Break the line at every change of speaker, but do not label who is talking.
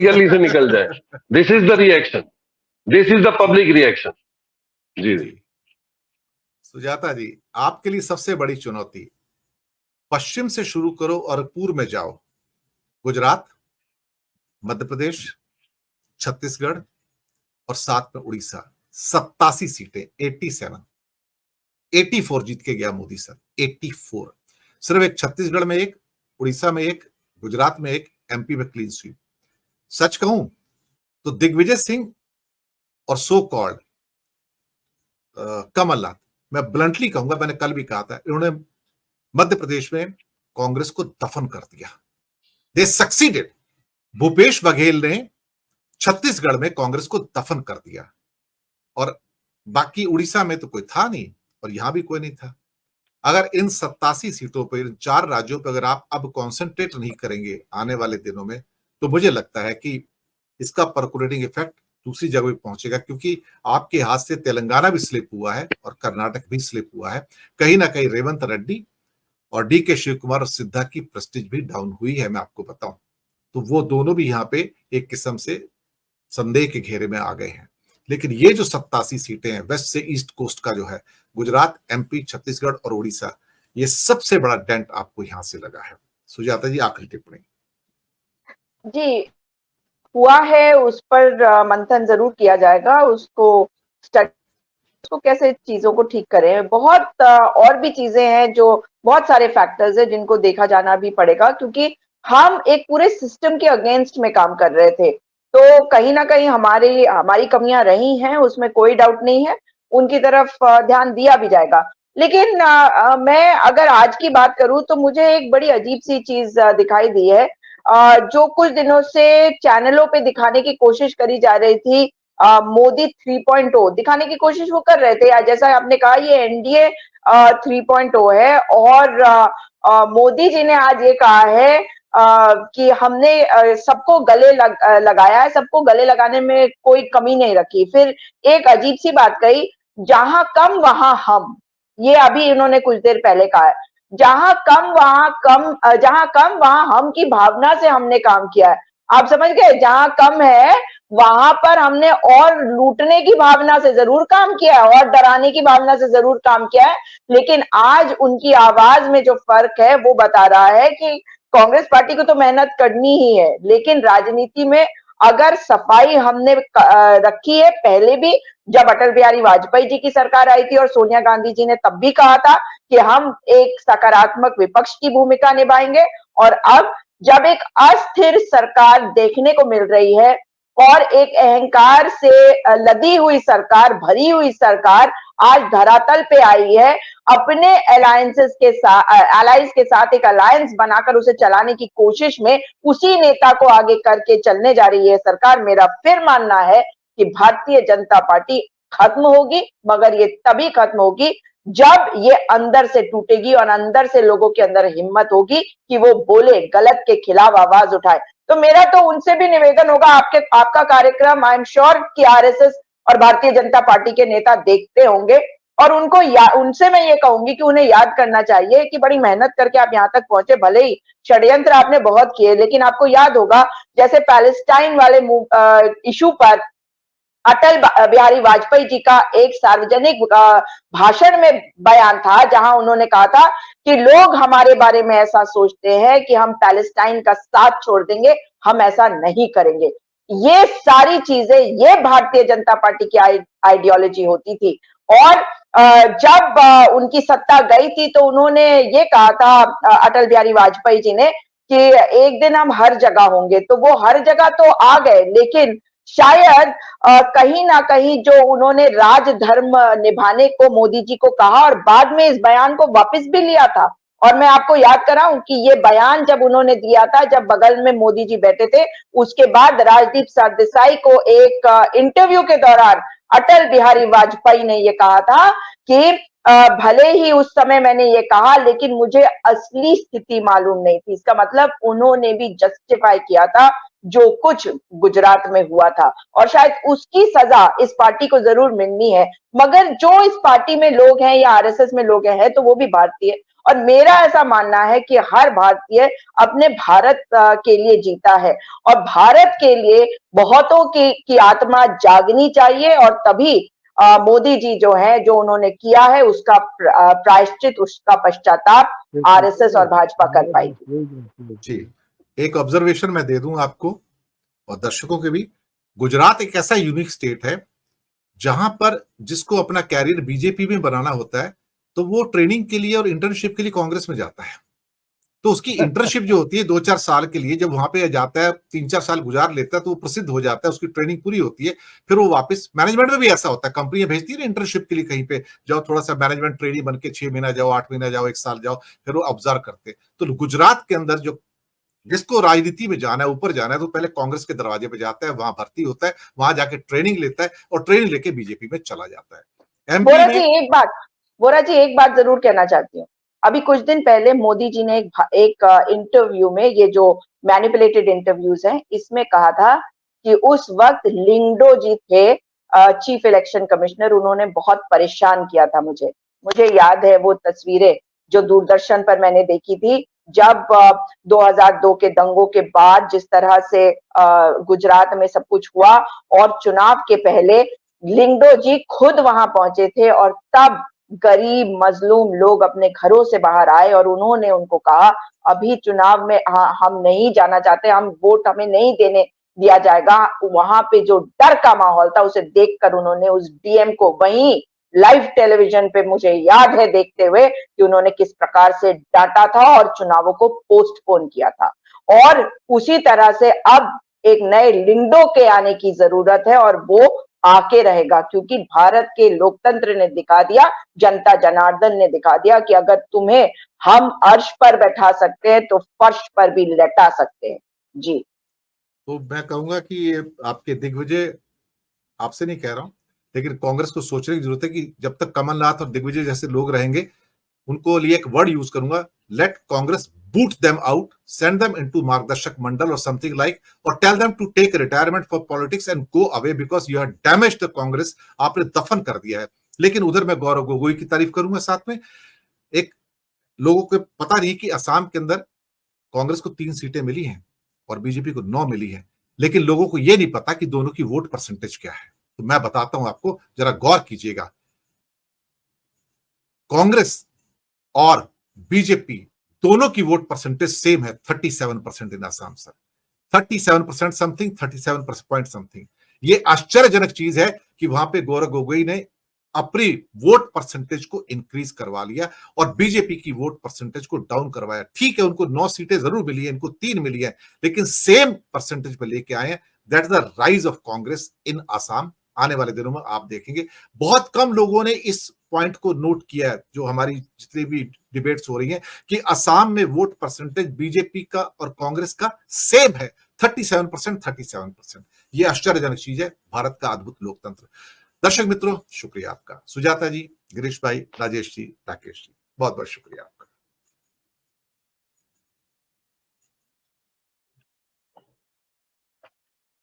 गली से निकल जाए। This is the reaction, this is the public reaction. जी जी।
सुजाता जी, आपके लिए सबसे बड़ी चुनौती, पश्चिम से शुरू करो और पूर्व में जाओ। गुजरात, मध्य प्रदेश, छत्तीसगढ़ और साथ में उड़ीसा, 87 सीटें, 84 जीत के गया मोदी सर, 84। सिर्फ एक छत्तीसगढ़ में एक, उड़ीसा में एक, गुजरात में एक, एमपी में क्लीन स्वीप। सच कहूं तो दिग्विजय सिंह और सो कॉल्ड कमलनाथ, मैं ब्लंटली कहूंगा, मैंने कल भी कहा था, इन्होंने मध्य प्रदेश में कांग्रेस को दफन कर दिया। दे सक्सीडेड। भूपेश बघेल ने छत्तीसगढ़ में कांग्रेस को दफन कर दिया, और बाकी उड़ीसा में तो कोई था नहीं और यहां भी कोई नहीं था। अगर इन 87 सीटों पर, इन 4 राज्यों पर अगर आप अब कॉन्सेंट्रेट नहीं करेंगे आने वाले दिनों में, तो मुझे लगता है कि इसका परकुलेटिंग इफेक्ट दूसरी जगह भी पहुंचेगा, क्योंकि आपके हाथ से तेलंगाना भी स्लिप हुआ है और कर्नाटक भी स्लिप हुआ है। कहीं ना कहीं रेवंत रेड्डी और डीके शिव कुमार और सिद्धा की प्रेस्टीज भी डाउन हुई है, मैं आपको बताऊं तो वो दोनों भी यहाँ पे एक किस्म से संदेह के घेरे में आ गए हैं। लेकिन ये जो 87 सीटें हैं वेस्ट से ईस्ट कोस्ट का जो है, गुजरात, एमपी, छत्तीसगढ़ और उड़ीसा, ये सबसे बड़ा डेंट आपको यहां से लगा है। सुजाता जी, आखिरी टिप्पणी।
जी, हुआ है, उस पर मंथन जरूर किया जाएगा, उसको कैसे चीजों को ठीक करें। बहुत और भी चीजें हैं, जो बहुत सारे फैक्टर्स हैं जिनको देखा जाना भी पड़ेगा, क्योंकि हम एक पूरे सिस्टम के अगेंस्ट में काम कर रहे थे। तो कहीं ना कहीं हमारी कमियां रही हैं, उसमें कोई डाउट नहीं है, उनकी तरफ ध्यान दिया भी जाएगा। लेकिन मैं अगर आज की बात करूं तो मुझे एक बड़ी अजीब सी चीज दिखाई दी है, जो कुछ दिनों से चैनलों पे दिखाने की कोशिश करी जा रही थी। मोदी 3.0 दिखाने की कोशिश वो कर रहे थे, जैसा आपने कहा ये एनडीए 3.0 है, और मोदी जी ने आज ये कहा है कि हमने सबको गले लगाया है, सबको गले लगाने में कोई कमी नहीं रखी। फिर एक अजीब सी बात कही, जहां कम वहां हम, ये अभी इन्होंने कुछ देर पहले कहा है, जहां कम वहां हम की भावना से हमने काम किया है। आप समझ गए, जहां कम है वहां पर हमने और लूटने की भावना से जरूर काम किया है और डराने की भावना से जरूर काम किया है। लेकिन आज उनकी आवाज में जो फर्क है वो बता रहा है कि कांग्रेस पार्टी को तो मेहनत करनी ही है, लेकिन राजनीति में अगर सफाई हमने रखी है पहले भी, जब अटल बिहारी वाजपेयी जी की सरकार आई थी और सोनिया गांधी जी ने तब भी कहा था कि हम एक सकारात्मक विपक्ष की भूमिका निभाएंगे, और अब जब एक अस्थिर सरकार देखने को मिल रही है और एक अहंकार से लदी हुई सरकार, भरी हुई सरकार आज धरातल पे आई है, अपने अलायंसेस के साथ, एलाइज के साथ एक अलायंस बनाकर उसे चलाने की कोशिश में उसी नेता को आगे करके चलने जा रही है सरकार। मेरा फिर मानना है कि भारतीय जनता पार्टी खत्म होगी, मगर ये तभी खत्म होगी जब ये अंदर से टूटेगी और अंदर से लोगों के अंदर हिम्मत होगी कि वो बोले, गलत के खिलाफ आवाज उठाए। तो मेरा तो उनसे भी निवेदन होगा, आपका कार्यक्रम आई एम श्योर कि आरएसएस और भारतीय जनता पार्टी के नेता देखते होंगे, और उनसे मैं ये कहूंगी कि उन्हें याद करना चाहिए कि बड़ी मेहनत करके आप यहाँ तक पहुंचे। भले ही षड्यंत्र आपने बहुत किए, लेकिन आपको याद होगा जैसे पैलेस्टाइन वाले इशू पर अटल बिहारी वाजपेयी जी का एक सार्वजनिक भाषण में बयान था, जहां उन्होंने कहा था कि लोग हमारे बारे में ऐसा सोचते हैं कि हम पैलेस्टाइन का साथ छोड़ देंगे, हम ऐसा नहीं करेंगे। ये सारी चीजें, ये भारतीय जनता पार्टी की आइडियोलॉजी होती थी। और जब उनकी सत्ता गई थी तो उन्होंने ये कहा था, अटल बिहारी वाजपेयी जी ने, कि एक दिन हम हर जगह होंगे। तो वो हर जगह तो आ गए, लेकिन शायद कहीं ना कहीं जो उन्होंने राजधर्म निभाने को मोदी जी को कहा और बाद में इस बयान को वापस भी लिया था। और मैं आपको याद कराऊं कि ये बयान जब उन्होंने दिया था, जब बगल में मोदी जी बैठे थे, उसके बाद राजदीप सरदेसाई को एक इंटरव्यू के दौरान अटल बिहारी वाजपेयी ने ये कहा था कि भले ही उस समय मैंने ये कहा, लेकिन मुझे असली स्थिति मालूम नहीं थी। इसका मतलब उन्होंने भी जस्टिफाई किया था जो कुछ गुजरात में हुआ था, और शायद उसकी सजा इस पार्टी को जरूर मिलनी है। मगर जो इस पार्टी में लोग हैं या आरएसएस में लोग हैं तो वो भी भारतीय, और मेरा ऐसा मानना है कि हर भारतीय अपने भारत के लिए जीता है और भारत के लिए बहुतों की आत्मा जागनी चाहिए और तभी मोदी जी जो है, जो उन्होंने किया है उसका प्रायश्चित, उसका पश्चाताप आरएसएस और भाजपा कर पाएगी।
जी, एक ऑब्जर्वेशन मैं दे दूं आपको और दर्शकों के भी। गुजरात एक ऐसा यूनिक स्टेट है जहां पर जिसको अपना कैरियर बीजेपी में बनाना होता है तो वो ट्रेनिंग के लिए और इंटर्नशिप के लिए कांग्रेस में जाता है। तो उसकी इंटर्नशिप जो होती है 2-4 साल के लिए, जब वहां पे जाता है 3-4 साल गुजार लेता है तो वो प्रसिद्ध हो जाता है, उसकी ट्रेनिंग पूरी होती है, फिर वो वापस मैनेजमेंट में भी ऐसा होता है, कंपनियां भेजती है ना इंटर्नशिप के लिए, कहीं पे जाओ थोड़ा सा मैनेजमेंट ट्रेनिंग बन के 6 महीना जाओ, 8 महीना जाओ, 1 साल जाओ, फिर वो ऑब्जर्व करते। तो गुजरात के अंदर जो जिसको राजनीति में जाना है, ऊपर जाना है, तो पहले कांग्रेस के दरवाजे पे जाता है, वहां भर्ती होता है, वहां जाके ट्रेनिंग लेता है और ट्रेनिंग लेके बीजेपी में चला जाता है।
बोरा
एमपी
जी
में
एक बात जरूर कहना चाहती हूँ। अभी कुछ दिन पहले मोदी जी ने एक इंटरव्यू में, ये जो मैनिपुलेटेड इंटरव्यूज हैं, इसमें कहा था कि उस वक्त लिंगडो जी थे चीफ इलेक्शन कमिश्नर, उन्होंने बहुत परेशान किया था मुझे याद है वो तस्वीरें जो दूरदर्शन पर मैंने देखी थी, जब 2002 के दंगों के बाद जिस तरह से गुजरात में सब कुछ हुआ और चुनाव के पहले लिंगडो जी खुद वहां पहुंचे थे और तब गरीब मजलूम लोग अपने घरों से बाहर आए और उन्होंने उनको कहा अभी चुनाव में हम नहीं जाना चाहते, हम वोट हमें नहीं देने दिया जाएगा। वहां पे जो डर का माहौल था उसे देखकर उन्होंने उस डीएम को वहीं लाइव टेलीविजन पे, मुझे याद है देखते हुए, कि उन्होंने किस प्रकार से डांटा था और चुनावों को पोस्टपोन किया था। और उसी तरह से अब एक नए लिंगडो के आने की जरूरत है और वो आके रहेगा, क्योंकि भारत के लोकतंत्र ने दिखा दिया, जनता जनार्दन ने दिखा दिया कि अगर तुम्हें हम अर्श पर बैठा सकते हैं तो फर्श पर भी लेटा सकते हैं। जी,
तो मैं कहूंगा कि ये आपके दिग्विजय, आपसे नहीं कह रहा हूं, लेकिन कांग्रेस को सोचने की जरूरत है कि जब तक कमलनाथ और दिग्विजय जैसे लोग रहेंगे, उनको लिए एक वर्ड यूज करूंगा, let Congress boot them out, send them into Margdarshak Mandal और समथिंग लाइक, और tell them to take retirement for politics and go away because you have damaged the Congress, आपने दफन कर दिया है। लेकिन उधर मैं गौरव गोगोई की तारीफ करूंगा साथ में। एक लोगों को पता नहीं कि असम के अंदर कांग्रेस को 3 सीटें मिली हैं और बीजेपी को 9 मिली है, लेकिन लोगों को यह नहीं पता कि दोनों की वोट परसेंटेज क्या है। तो मैं बताता हूं आपको, जरा गौर कीजिएगा। कांग्रेस और बीजेपी दोनों की वोट परसेंटेज सेम है, 37% in Assam sir, 37% something, 37 point something. ये आश्चर्यजनक चीज है कि वहां पे गौरव गोगोई ने अपनी वोट परसेंटेज को इंक्रीज करवा लिया और बीजेपी की वोट परसेंटेज को डाउन करवाया। ठीक है, उनको 9 सीटें जरूर मिली है, इनको 3 मिली है, लेकिन सेम परसेंटेज पे लेके आए हैं। That is the rise of Congress in Assam. आने वाले दिनों में आप देखेंगे, बहुत कम लोगों ने इस पॉइंट को नोट किया है, जो हमारी जितनी भी डिबेट्स हो रही हैं, कि असम में वोट परसेंटेज बीजेपी का और कांग्रेस का सेम है, 37%, 37%। ये आश्चर्यजनक चीज है, भारत का अद्भुत लोकतंत्र। दर्शक मित्रों, शुक्रिया आपका, सुजाता जी, गिरीश भाई, राजेश जी, राकेश जी, बहुत बहुत शुक्रिया आपका।